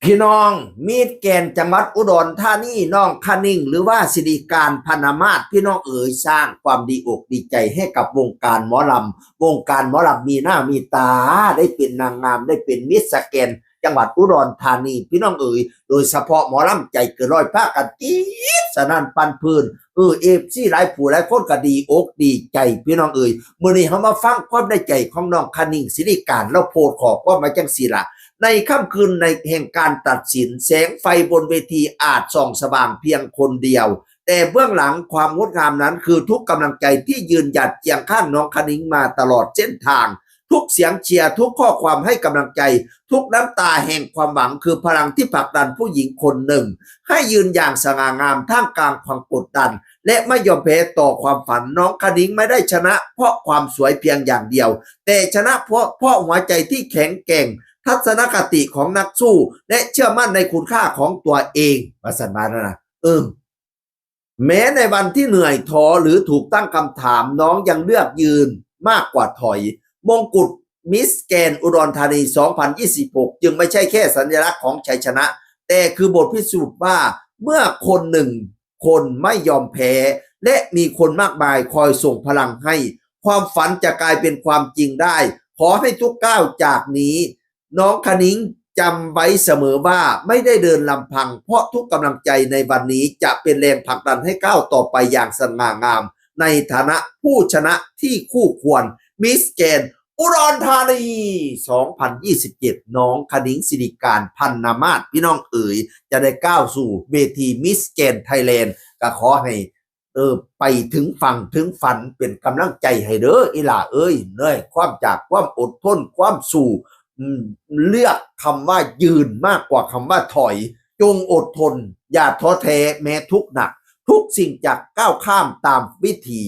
พี่น้องมีดแกนจังหวัดอุดรธานีน้องคนิ่งหรือว่าสิริการพนมาศพี่น้องเอ๋ยสร้างความดีอกดีใจให้กับวงการหมอลำวงการหมอลำมีหน้ามีตาได้เป็นนางงามได้เป็นมิสสแกนจังหวัดอุดรธานีพี่น้องเอ๋ยโดยเฉพาะหมอลำใจเกินร้อยภาคกันจี๊ดสนั่นปันพื้นเอฟซีหลายผู้หลายคนก็ดีอกดีใจพี่น้องเอ๋ยมื้อนี้เฮามาฟังความในใจของน้องคนิ่งสิริการแล้วโพสต์ขอความมาจังซี่ล่ะ ในค่ำคืนในแห่งการตัดสินแสงไฟบนเวทีอาจส่องสว่างเพียงคนเดียวแต่เบื้องหลังความงดงามนั้นคือทุกกำลังใจที่ยืนหยัดเคียงข้างน้องคณิ้งมาตลอดเส้นทางทุกเสียงเชียร์ทุกข้อความให้กำลังใจทุกน้ำตาแห่งความหวังคือพลังที่ผลักดันผู้หญิงคนหนึ่งให้ยืนอย่างสง่างามท่ามกลางความกดดันและไม่ยอมแพ้ต่อความฝันน้องคณิ้งไม่ได้ชนะเพราะความสวยเพียงอย่างเดียวแต่ชนะเพราะหัวใจที่แข็งแกร่ง ทัศนคติของนักสู้และเชื่อมั่นในคุณค่าของตัวเองว่าสันมาแล้วนะแม้ในวันที่เหนื่อยท้อหรือถูกตั้งคำถามน้องยังเลือกยืนมากกว่าถอยมงกุฎมิสแกนอุดรธานี 2026 จึงไม่ใช่แค่สัญลักษณ์ของชัยชนะแต่คือบทพิสูจน์ว่าเมื่อคนหนึ่งคนไม่ยอมแพ้และมีคนมากมายคอยส่งพลังให้ความฝันจะกลายเป็นความจริงได้ขอให้ทุกก้าวจากนี้น้องคณิ้งจำไว้เสมอว่าไม่ได้เดินลำพังเพราะทุกกำลังใจในวันนี้จะเป็นแรงผลักดันให้ก้าวต่อไปอย่างสง่างามในฐานะผู้ชนะที่คู่ควรมิสแกนอุดรธานี 2027 น้องคณิ้งสิริการพันนามาศพี่น้องเอ๋ยจะได้ก้าวสู่เวทีมิสแกนไทยแลนด์ก็ขอให้ไปถึงฝั่งถึงฝันเป็นกำลังใจให้เด้ออีหล่าเอ้ยเนยความจากความอดทนความสู่เลือกคำว่ายืนมากกว่าคำว่าถอยจงอดทนอย่าท้อแท้แม้ทุกหนักทุกสิ่งจะก้าวข้ามตามวิถี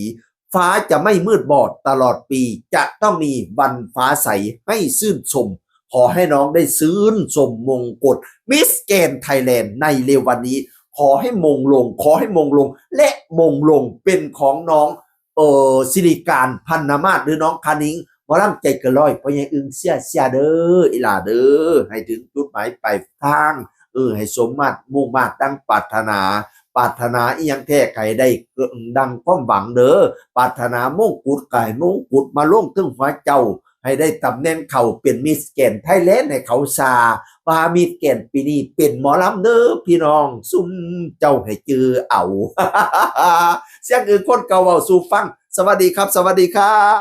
ฟ้าจะไม่มืดบอดตลอดปีจะต้องมีวันฟ้าใสให้ชื่นชมขอให้น้องได้ชื่นชมมงกุฎมิสแกนไทยแลนด์ในเร็ววันนี้ขอให้มงลงขอให้มงลงและมงลงเป็นของน้องสิริการพันนามาศหรือน้องคณิ้งหมอลำใจเกินร้อยเพราะยังอึงเสียเด้ออีหล่าเด้อให้ถึงจุดหมายปลายทางให้สมมาตรมุ่งมาตรดังปรารถนาอีหยังแท้ไขได้ดังความหวังเด้อปรารถนามงกุฎไก่มงกุฎมาลงถึงหัวเจ้าให้ได้ตำแหน่งเขาเป็นมิสแกนไทยแลนด์ให้เขาซาว่ามิสแกนปีนี้เป็นหมอลำเด้อพี่น้องซุ่มเจ้าให้เจอเอาเสียงอื่นคนเก่าเว้าสู่ฟังสวัสดีครับสวัสดีครับ